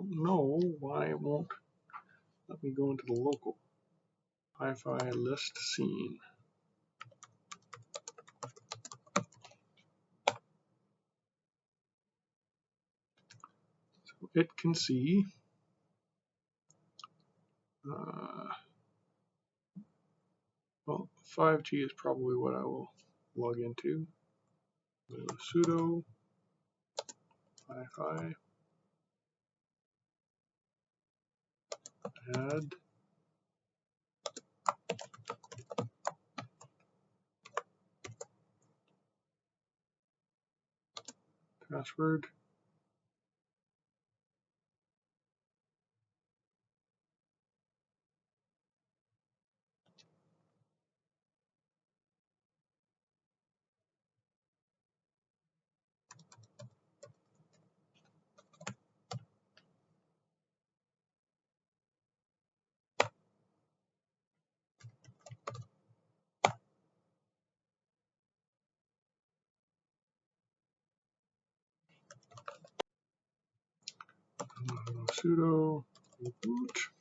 don't know why it won't let me go into the local Wi-Fi list scene. So it can see well, 5G is probably what I will log into. Sudo Wi-Fi add password. Sudo reboot.